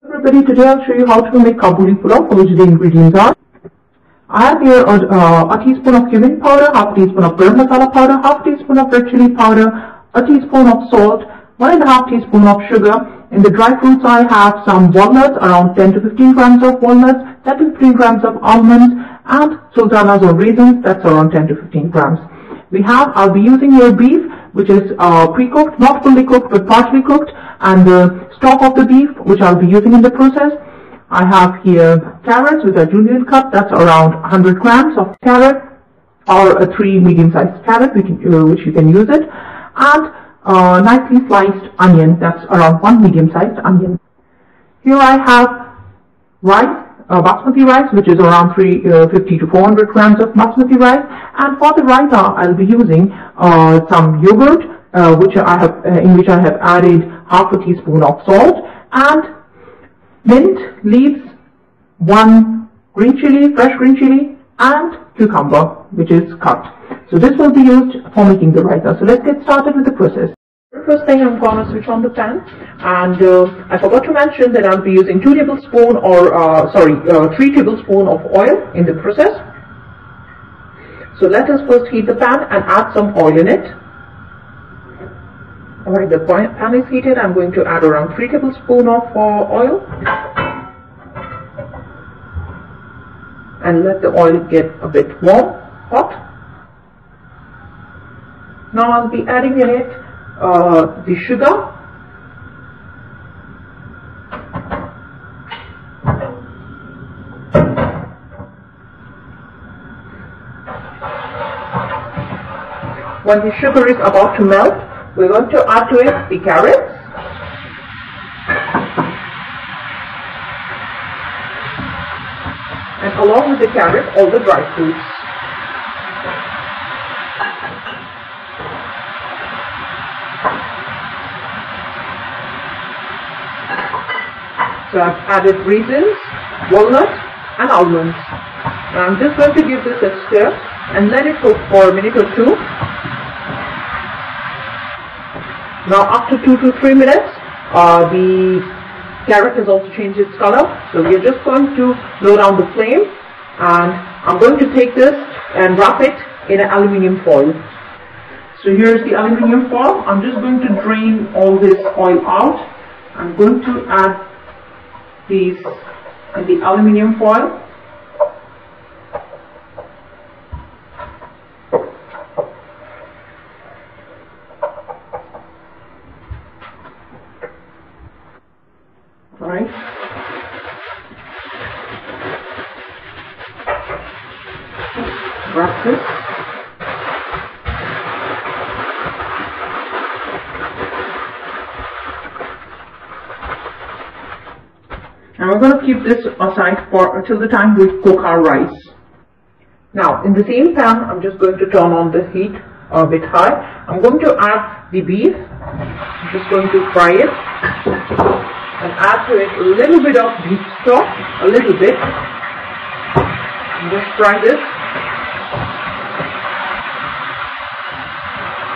Everybody, today I'll show you how to make Kabuli Pulao, for which the ingredients are. I have here a teaspoon of cumin powder, half a teaspoon of garam masala powder, half a teaspoon of red chilli powder, a teaspoon of salt, 1.5 teaspoon of sugar. In the dry fruits I have some walnuts, around 10 to 15 grams of walnuts, 10 to 15 grams of almonds, and sultanas or raisins, that's around 10 to 15 grams. I'll be using here beef, which is pre-cooked, not fully cooked but partially cooked, and the stock of the beef, which I'll be using in the process. I have here carrots with a Julian cut, that's around 100 grams of carrot, or a 3 medium-sized carrot, which you can use it, and nicely sliced onion, that's around 1 medium-sized onion. Here I have rice, basmati rice, which is around 350 to 400 grams of basmati rice, and for the raita I'll be using some yogurt, in which I have added half a teaspoon of salt, and mint leaves, 1 green chili, fresh green chili, and cucumber, which is cut. So this will be used for making the raita. So let's get started with the process. First thing, I'm going to switch on the pan, and I forgot to mention that I'll be using 3 tablespoons of oil in the process. So let us first heat the pan and add some oil in it. Alright, the pan is heated. I'm going to add around 3 tablespoons of oil, and let the oil get a bit hot. Now I'll be adding in it the sugar, when the sugar is about to melt, we're going to add to it the carrots, and along with the carrot, all the dry fruits. So I've added raisins, walnut, and almonds. Now I'm just going to give this a stir and let it cook for a minute or 2. Now after 2 to 3 minutes, the carrot has also changed its color. So we are just going to low down the flame, and I'm going to take this and wrap it in an aluminium foil. So here's the aluminium foil. I'm just going to drain all this oil out. I'm going to add these in the aluminium foil. Alright. Wrap this. And we're going to keep this aside until the time we cook our rice. Now, in the same pan, I'm just going to turn on the heat a bit high. I'm going to add the beef. I'm just going to fry it and add to it a little bit of beef stock, a little bit. And just fry this.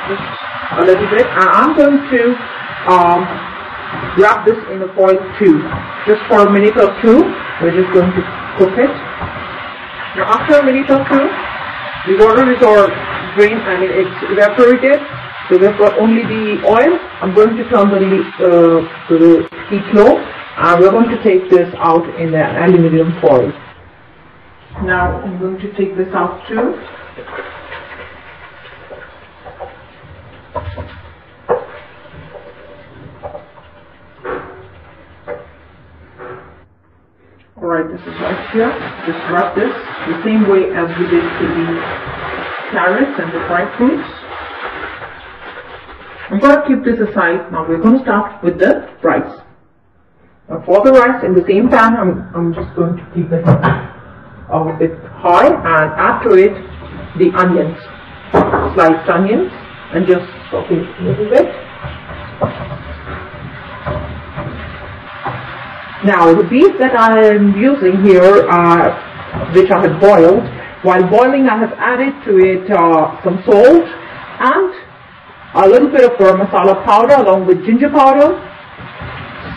Just a little bit. And I'm going to wrap this in a foil too. Just for a minute or 2, we're just going to cook it. Now after a minute or 2, the water is all drained, it's evaporated. So we've got only the oil. I'm going to turn the heat low, and we're going to take this out in an aluminium foil. Now I'm going to take this out too. Alright, this is right here. Just wrap this the same way as we did to the carrots and the dried fruits. I'm going to keep this aside. Now we're going to start with the rice. Now for the rice, in the same pan, I'm just going to keep it a bit high and add to it the onions, sliced onions, and just saute it a little bit. Now the beef that I am using here, which I had boiled, while boiling I have added to it some salt and a little bit of garam masala powder along with ginger powder,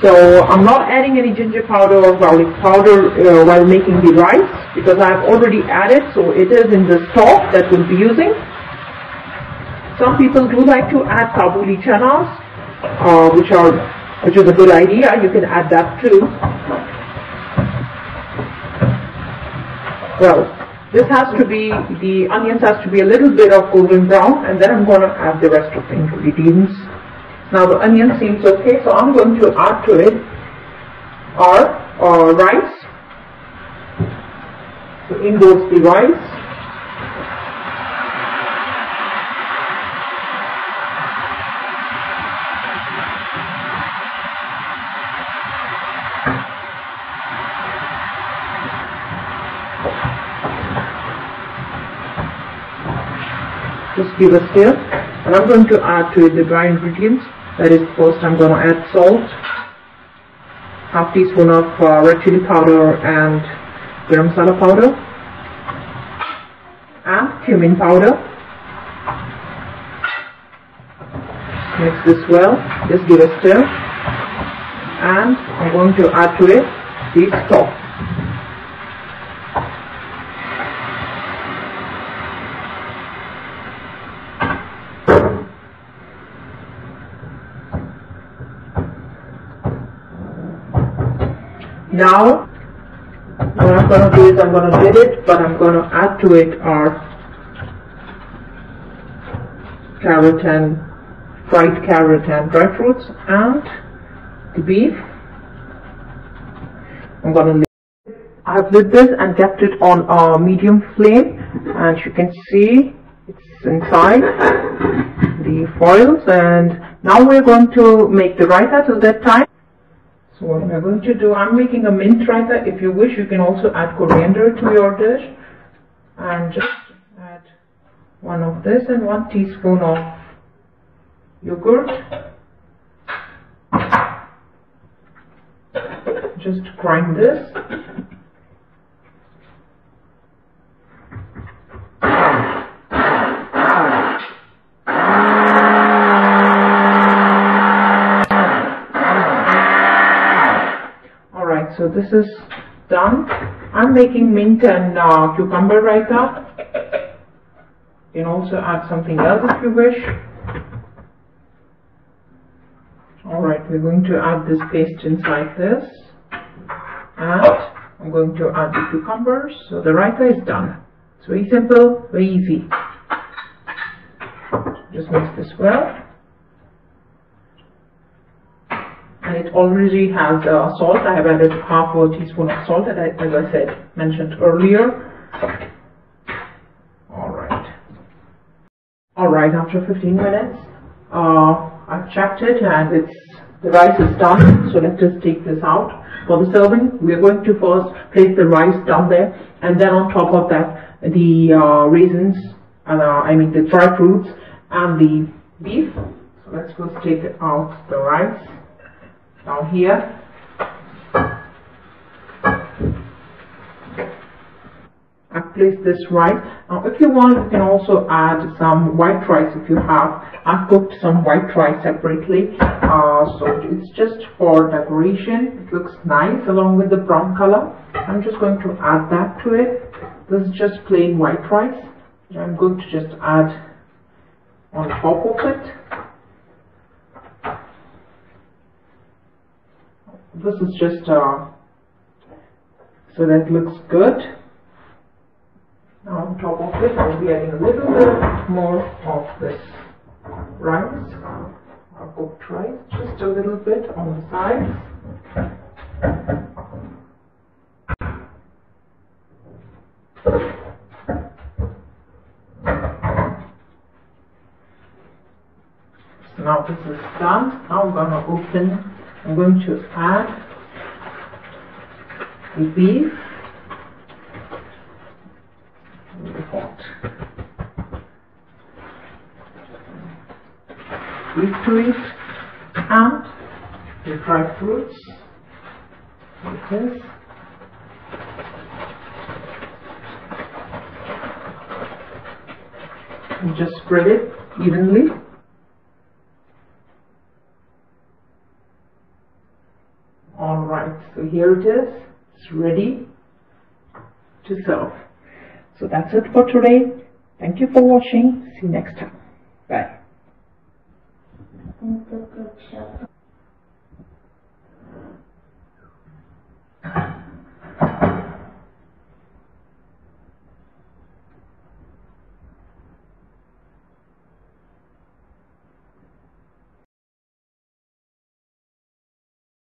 So I'm not adding any ginger powder or garlic powder while making the rice, because I've already added, so it is in the stock that we'll be using. Some people do like to add Kabuli chanas, which is a good idea. You can add that too. Well, this has to be, the onions has to be a little bit of golden brown, and then I'm going to add the rest of the ingredients. Now the onion seems okay, so I'm going to add to it our rice. So in goes the rice. Just give a stir, and I'm going to add to it the dry ingredients. That is, first I'm going to add salt, half teaspoon of red chilli powder and garam masala powder, and cumin powder. Mix this well, just give a stir, and I'm going to add to it the stock. Now, what I'm going to do is I'm going to lid it, but I'm going to add to it our carrot and fried carrot and dry fruits and the beef. I'm going to lid it. I've lit this and kept it on a medium flame, and you can see it's inside the foils. And now we're going to make the raita. Till that time, so what we're going to do, I'm making a mint raita. If you wish, you can also add coriander to your dish. And just add one of this and 1 teaspoon of yogurt. Just grind this. So this is done. I'm making mint and cucumber raita. You can also add something else if you wish. Alright, we're going to add this paste inside this. And I'm going to add the cucumbers. So the raita is done. It's very simple, very easy. Just mix this well. And it already has salt. I have added half a teaspoon of salt, as I said, mentioned earlier. Alright, after 15 minutes, I've checked it and the rice is done. So let's just take this out for the serving. We are going to first place the rice down there, and then on top of that, the raisins, the dry fruits and the beef. So let's first take out the rice. Down here, I've placed this rice. Now if you want, you can also add some white rice if you have. I've cooked some white rice separately, so it's just for decoration. It looks nice along with the brown color. I'm just going to add that to it. This is just plain white rice. I'm going to just add on top of it. This is just so that looks good. Now on top of it, I'll be adding a little bit more of this rice, or cooked rice, just a little bit on the sides. So now this is done. Now I'm going to add the beef. To it, and the dry fruits like this. And just spread it evenly. So here it is. It's ready to serve. So that's it for today. Thank you for watching. See you next time.